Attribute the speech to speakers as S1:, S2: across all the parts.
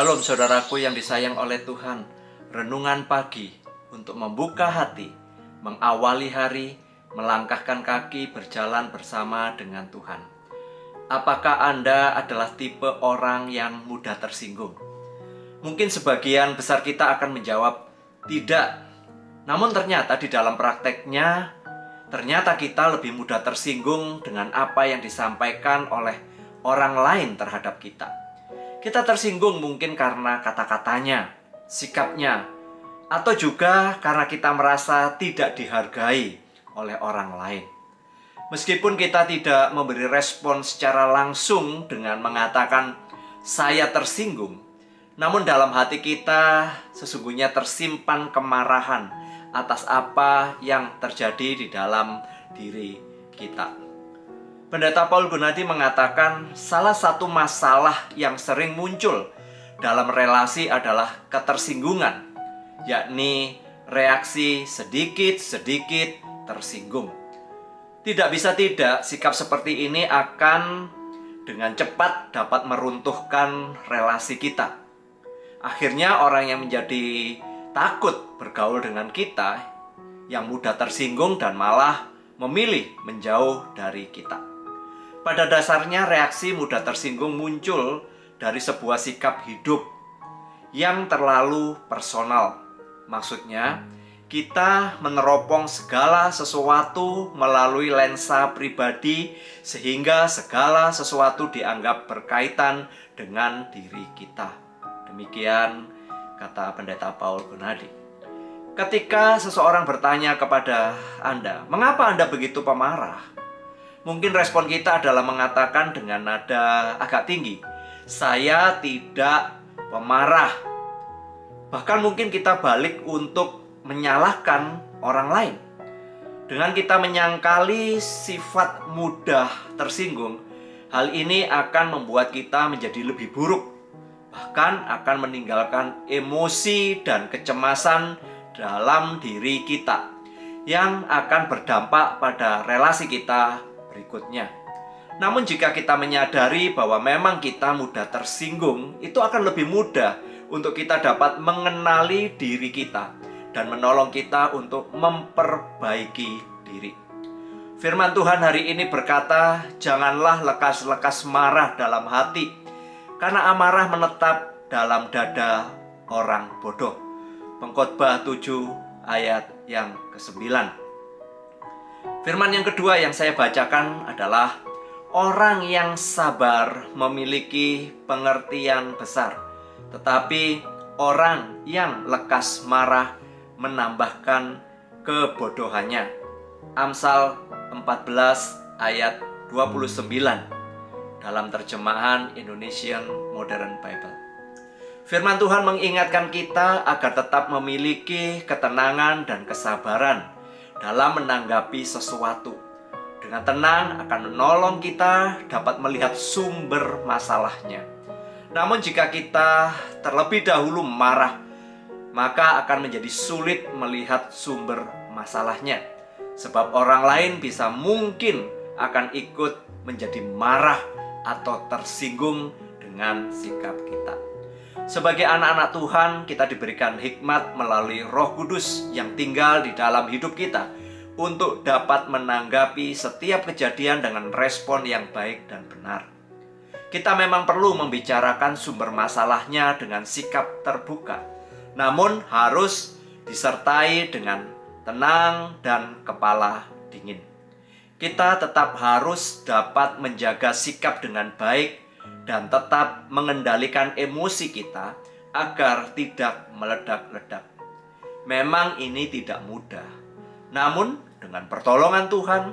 S1: Shalom saudaraku yang disayang oleh Tuhan. Renungan pagi untuk membuka hati, mengawali hari, melangkahkan kaki berjalan bersama dengan Tuhan. Apakah Anda adalah tipe orang yang mudah tersinggung? Mungkin sebagian besar kita akan menjawab tidak. Namun ternyata di dalam prakteknya, ternyata kita lebih mudah tersinggung dengan apa yang disampaikan oleh orang lain terhadap kita. Kita tersinggung mungkin karena kata-katanya, sikapnya, atau juga karena kita merasa tidak dihargai oleh orang lain. Meskipun kita tidak memberi respon secara langsung dengan mengatakan saya tersinggung, namun dalam hati kita sesungguhnya tersimpan kemarahan atas apa yang terjadi di dalam diri kita. Pendeta Paul Gunadi mengatakan salah satu masalah yang sering muncul dalam relasi adalah ketersinggungan, yakni reaksi sedikit-sedikit tersinggung. Tidak bisa tidak, sikap seperti ini akan dengan cepat dapat meruntuhkan relasi kita. Akhirnya orang yang menjadi takut bergaul dengan kita, yang mudah tersinggung dan malah memilih menjauh dari kita. Pada dasarnya reaksi mudah tersinggung muncul dari sebuah sikap hidup yang terlalu personal. Maksudnya, kita meneropong segala sesuatu melalui lensa pribadi sehingga segala sesuatu dianggap berkaitan dengan diri kita. Demikian kata Pendeta Paul Gunadi. Ketika seseorang bertanya kepada Anda, mengapa Anda begitu pemarah? Mungkin respon kita adalah mengatakan dengan nada agak tinggi, saya tidak pemarah. Bahkan mungkin kita balik untuk menyalahkan orang lain. Dengan kita menyangkali sifat mudah tersinggung, hal ini akan membuat kita menjadi lebih buruk. Bahkan akan meninggalkan emosi dan kecemasan dalam diri kita yang akan berdampak pada relasi kita berikutnya. Namun jika kita menyadari bahwa memang kita mudah tersinggung, itu akan lebih mudah untuk kita dapat mengenali diri kita dan menolong kita untuk memperbaiki diri. Firman Tuhan hari ini berkata, janganlah lekas-lekas marah dalam hati, karena amarah menetap dalam dada orang bodoh. Pengkhotbah 7 ayat yang ke-9. Firman yang kedua yang saya bacakan adalah, orang yang sabar memiliki pengertian besar, tetapi orang yang lekas marah menambahkan kebodohannya. Amsal 14 ayat 29 dalam terjemahan Indonesian Modern Bible. Firman Tuhan mengingatkan kita agar tetap memiliki ketenangan dan kesabaran dalam menanggapi sesuatu. Dengan tenang akan menolong kita dapat melihat sumber masalahnya. Namun jika kita terlebih dahulu marah, maka akan menjadi sulit melihat sumber masalahnya. Sebab orang lain bisa mungkin akan ikut menjadi marah atau tersinggung dengan sikap kita. Sebagai anak-anak Tuhan, kita diberikan hikmat melalui Roh Kudus yang tinggal di dalam hidup kita untuk dapat menanggapi setiap kejadian dengan respon yang baik dan benar. Kita memang perlu membicarakan sumber masalahnya dengan sikap terbuka, namun harus disertai dengan tenang dan kepala dingin. Kita tetap harus dapat menjaga sikap dengan baik dan tetap mengendalikan emosi kita agar tidak meledak-ledak. Memang ini tidak mudah. Namun dengan pertolongan Tuhan,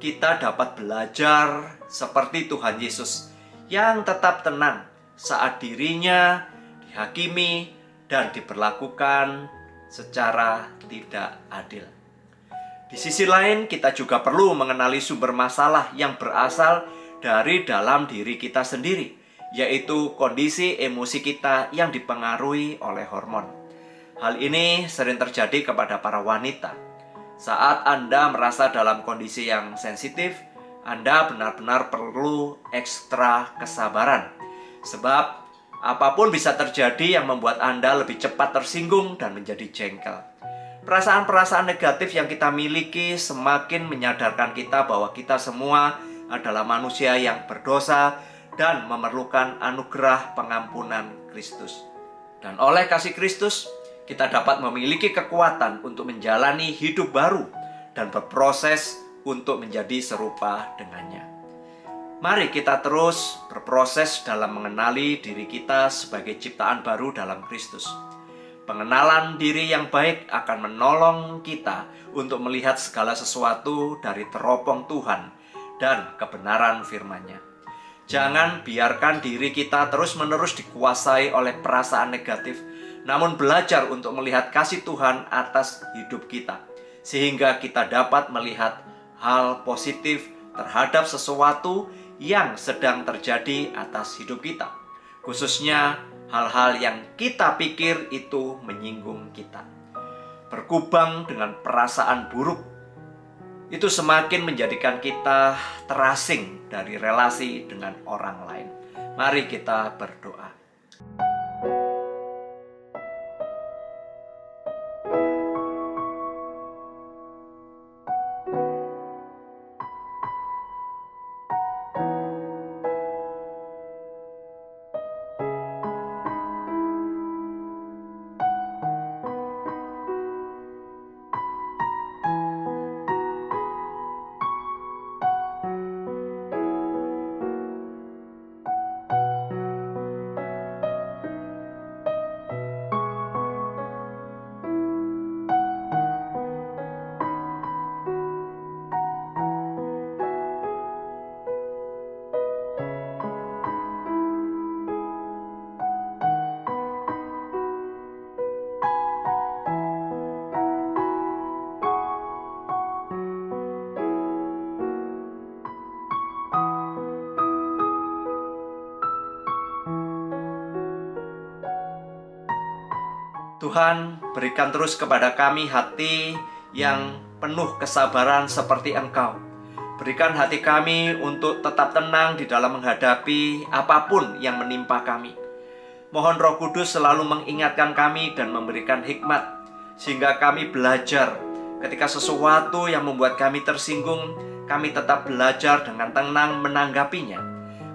S1: kita dapat belajar seperti Tuhan Yesus yang tetap tenang saat dirinya dihakimi dan diperlakukan secara tidak adil. Di sisi lain, kita juga perlu mengenali sumber masalah yang berasal dari dalam diri kita sendiri, yaitu kondisi emosi kita yang dipengaruhi oleh hormon. Hal ini sering terjadi kepada para wanita. Saat Anda merasa dalam kondisi yang sensitif, Anda benar-benar perlu ekstra kesabaran. Sebab Apapun bisa terjadi yang membuat Anda lebih cepat tersinggung dan menjadi jengkel. Perasaan-perasaan negatif yang kita miliki semakin menyadarkan kita bahwa kita semua adalah manusia yang berdosa dan memerlukan anugerah pengampunan Kristus. Dan oleh kasih Kristus, kita dapat memiliki kekuatan untuk menjalani hidup baru dan berproses untuk menjadi serupa dengannya. Mari kita terus berproses dalam mengenali diri kita sebagai ciptaan baru dalam Kristus. Pengenalan diri yang baik akan menolong kita untuk melihat segala sesuatu dari teropong Tuhan dan kebenaran firman-Nya. Jangan biarkan diri kita terus-menerus dikuasai oleh perasaan negatif, namun belajar untuk melihat kasih Tuhan atas hidup kita, sehingga kita dapat melihat hal positif terhadap sesuatu yang sedang terjadi atas hidup kita, khususnya hal-hal yang kita pikir itu menyinggung kita. Berkubang dengan perasaan buruk itu semakin menjadikan kita terasing dari relasi dengan orang lain. Mari kita berdoa. Tuhan, berikan terus kepada kami hati yang penuh kesabaran seperti Engkau. Berikan hati kami untuk tetap tenang di dalam menghadapi apapun yang menimpa kami. Mohon Roh Kudus selalu mengingatkan kami dan memberikan hikmat, sehingga kami belajar ketika sesuatu yang membuat kami tersinggung, kami tetap belajar dengan tenang menanggapinya.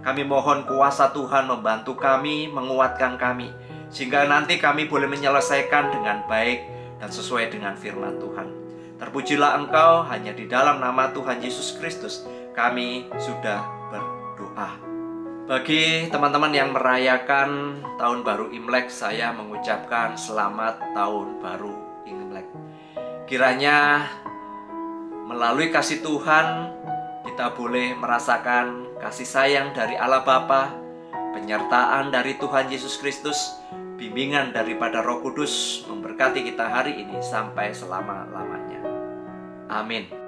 S1: Kami mohon kuasa Tuhan membantu kami, menguatkan kami, sehingga nanti kami boleh menyelesaikan dengan baik dan sesuai dengan firman Tuhan. Terpujilah Engkau, hanya di dalam nama Tuhan Yesus Kristus kami sudah berdoa. Bagi teman-teman yang merayakan Tahun Baru Imlek, saya mengucapkan selamat Tahun Baru Imlek. Kiranya melalui kasih Tuhan kita boleh merasakan kasih sayang dari Allah Bapa, penyertaan dari Tuhan Yesus Kristus, bimbingan daripada Roh Kudus memberkati kita hari ini sampai selama-lamanya. Amin.